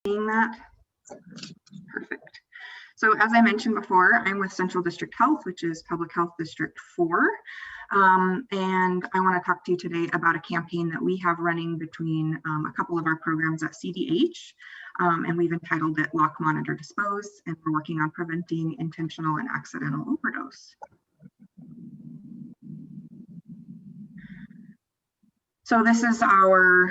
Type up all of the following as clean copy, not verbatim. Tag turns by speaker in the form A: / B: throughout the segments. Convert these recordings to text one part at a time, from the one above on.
A: seeing that? Perfect. So as I mentioned before, I'm with Central District Health, which is Public Health District 4. And I want to talk to you today about a campaign that we have running between a couple of our programs at CDH. And we've entitled it Lock, Monitor, Dispose, and we're working on preventing intentional and accidental overdose. So this is our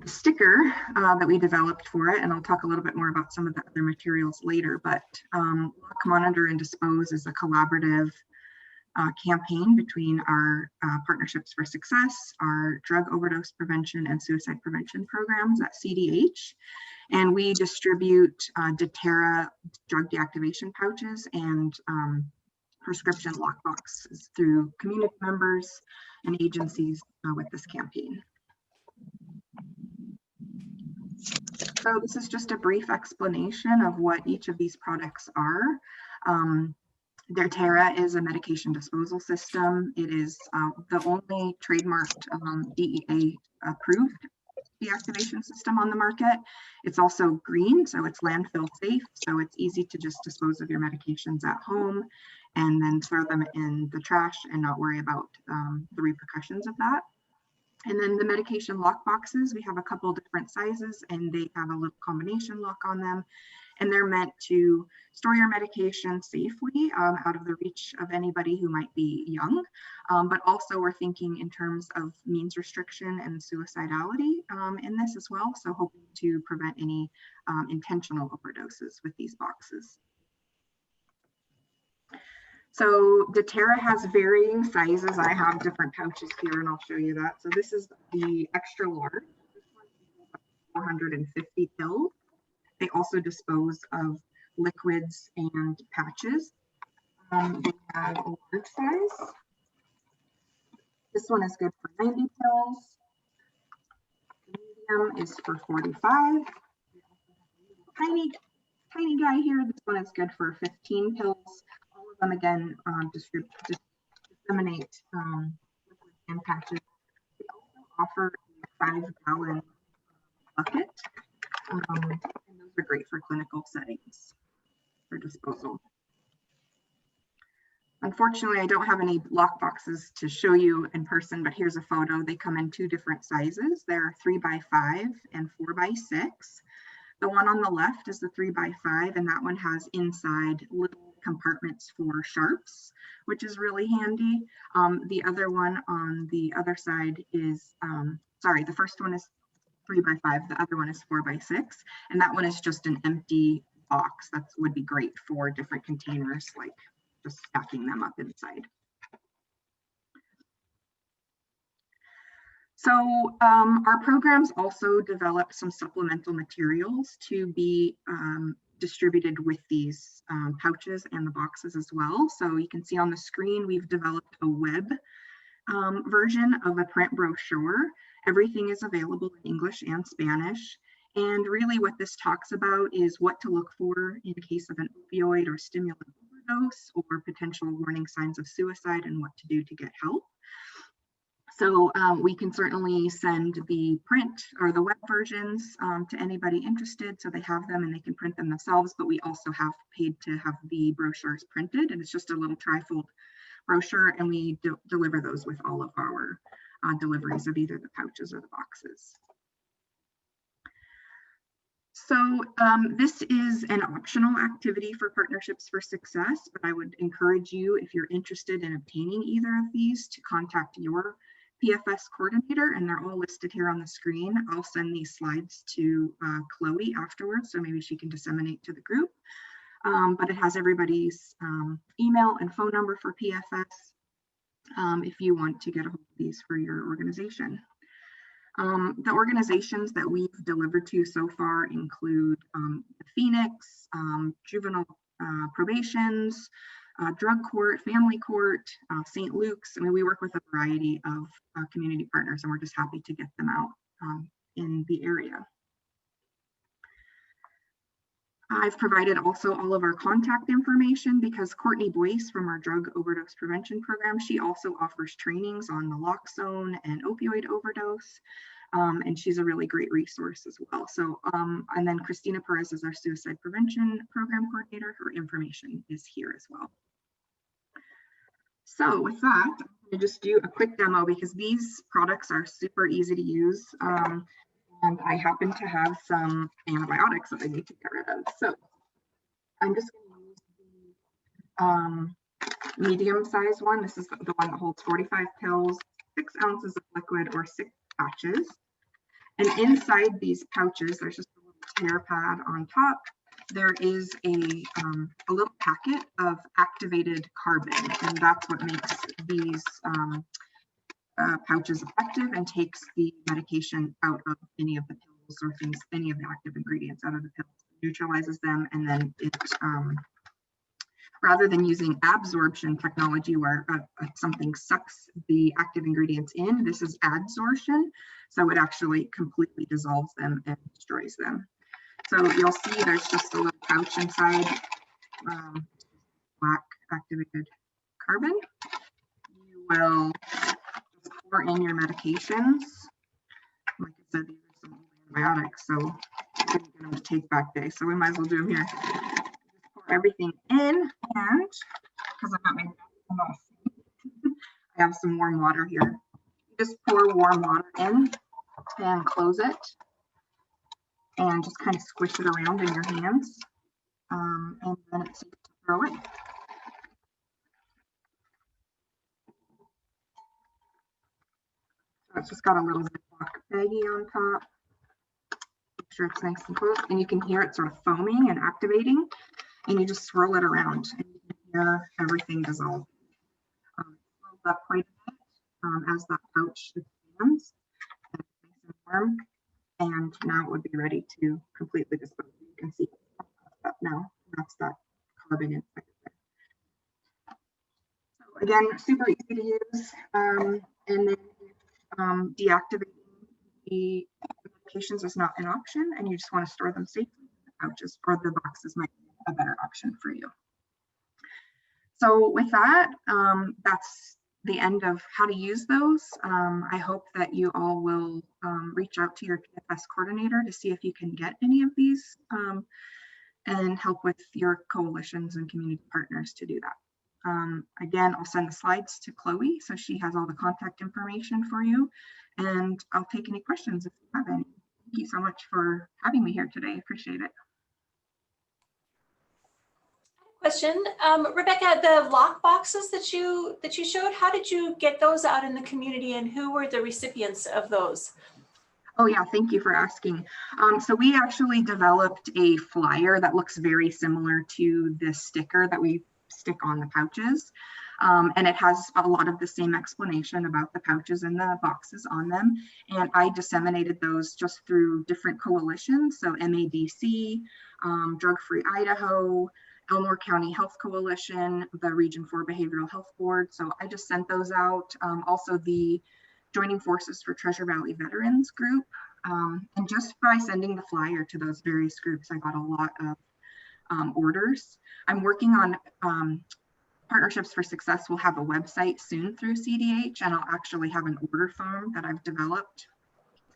A: sticker that we developed for it, and I'll talk a little bit more about some of the other materials later, but Lock, Monitor, and Dispose is a collaborative campaign between our Partnerships for Success, our drug overdose prevention and suicide prevention programs at CDH, and we distribute Deterra drug deactivation pouches and prescription lock boxes through community members and agencies with this campaign. So this is just a brief explanation of what each of these products are. Deterra is a medication disposal system. It is the only trademarked DEA approved deactivation system on the market. It's also green, so it's landfill safe, so it's easy to just dispose of your medications at home and then throw them in the trash and not worry about the repercussions of that. And then the medication lock boxes, we have a couple different sizes and they have a little combination lock on them, and they're meant to store your medication safely out of the reach of anybody who might be young. But also we're thinking in terms of means restriction and suicidality in this as well. So hoping to prevent any intentional overdoses with these boxes. So Deterra has varying sizes. I have different pouches here and I'll show you that. So this is the extra large, 450 pills. They also dispose of liquids and patches. They have a large size. This one is good for 90 pills. Medium is for 45. Tiny guy here. This one is good for 15 pills. All of them again disseminate liquids and patches. They also offer a 5-gallon bucket. And those are great for clinical settings for disposal. Unfortunately, I don't have any lock boxes to show you in person, but here's a photo. They come in 2 different sizes. They're 3x5 and 4x6. The one on the left is the 3x5, and that one has inside little compartments for sharps, which is really handy. The other one on the other side is, sorry, the first one is 3x5, the other one is 4x6, and that one is just an empty box. That would be great for different containers, like just stacking them up inside. So our programs also develop some supplemental materials to be distributed with these pouches and the boxes as well. So you can see on the screen, we've developed a web version of a print brochure. Everything is available in English and Spanish. And really what this talks about is what to look for in case of an opioid or stimulant overdose or potential warning signs of suicide and what to do to get help. So we can certainly send the print or the web versions to anybody interested so they have them and they can print them themselves, but we also have paid to have the brochures printed, and it's just a little trifold brochure, and we deliver those with all of our deliveries of either the pouches or the boxes. So this is an optional activity for Partnerships for Success, but I would encourage you, if you're interested in obtaining either of these, to contact your PFS coordinator, and they're all listed here on the screen. I'll send these slides to Chloe afterwards, so maybe she can disseminate to the group. But it has everybody's email and phone number for PFS if you want to get a hold of these for your organization. The organizations that we've delivered to so far include the Phoenix, Juvenile Probations, Drug Court, Family Court, St. Luke's. I mean, we work with a variety of community partners, and we're just happy to get them out in the area. I've provided also all of our contact information because Courtney Boyce from our drug overdose prevention program, she also offers trainings on naloxone and opioid overdose. And she's a really great resource as well. So, and then Christina Perez is our suicide prevention program coordinator. Her information is here as well. So with that, I'm going to just do a quick demo because these products are super easy to use. And I happen to have some antibiotics that I need to get rid of. So I'm just going to use the medium-sized one. This is the one that holds 45 pills, 6 ounces of liquid, or 6 patches. And inside these pouches, there's just a little tear pad on top. There is a little packet of activated carbon, and that's what makes these pouches effective and takes the medication out of any of the pills or things, any of the active ingredients out of the pills, neutralizes them, and then it, rather than using absorption technology where something sucks the active ingredients in, this is adsorption, so it actually completely dissolves them and destroys them. So you'll see there's just a little pouch inside, black activated carbon. You will pour in your medications. Like I said, these are some antibiotics, so I couldn't get them to take back day, so we might as well do them here. Just pour everything in, and because I'm not making enough, I have some warm water here. Just pour warm water in and close it, and just kind of squish it around in your hands, and then it's safe to throw it. So it's just got a little Ziploc baggie on top. Make sure it's nice and close, and you can hear it sort of foaming and activating, and you just swirl it around, and you can hear everything dissolve. Swirls up quite a bit as that pouch expands, and it's nice and warm, and now it would be ready to completely dispose. You can see it up now. That's that carbon inside there. So again, super easy to use, and then deactivating the medications is not an option, and you just want to store them safely in the pouches, or the boxes might be a better option for you. So with that, that's the end of how to use those. I hope that you all will reach out to your PFS coordinator to see if you can get any of these and help with your coalitions and community partners to do that. Again, I'll send the slides to Chloe, so she has all the contact information for you, and I'll take any questions if you have any. Thank you so much for having me here today. I appreciate it.
B: Question, Rebecca, the lock boxes that you showed, how did you get those out in the community, and who were the recipients of those?
A: Oh yeah, thank you for asking. So we actually developed a flyer that looks very similar to this sticker that we stick on the pouches. And it has a lot of the same explanation about the pouches and the boxes on them. And I disseminated those just through different coalitions. So MADC, Drug Free Idaho, Elmore County Health Coalition, the Region 4 Behavioral Health Board. So I just sent those out. Also the Joining Forces for Treasure Valley Veterans group. And just by sending the flyer to those various groups, I got a lot of orders. I'm working on Partnerships for Success will have a website soon through CDH, and I'll actually have an order form that I've developed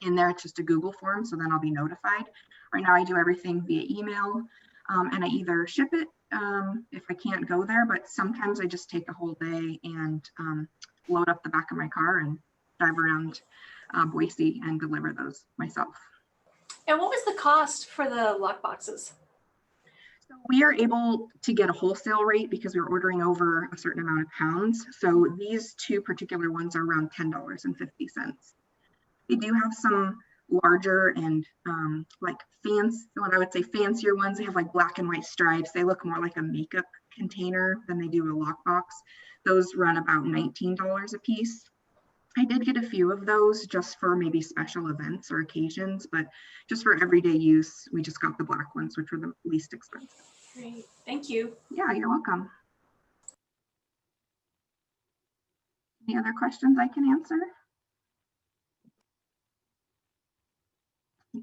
A: in there. It's just a Google form, so then I'll be notified. Right now I do everything via email, and I either ship it if I can't go there, but sometimes I just take a whole day and load up the back of my car and drive around Boise and deliver those myself.
B: And what was the cost for the lock boxes?
A: So we are able to get a wholesale rate because we're ordering over a certain amount of pounds. So these two particular ones are around $10.50. They do have some larger and like what I would say fancier ones. They have like black and white stripes. They look more like a makeup container than they do a lockbox. Those run about $19 a piece. I did get a few of those just for maybe special events or occasions, but just for everyday use, we just got the black ones, which were the least expensive.
B: Great, thank you.
A: Yeah, you're welcome. Any other questions I can answer?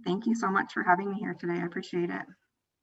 A: Thank you so much for having me here today. I appreciate it.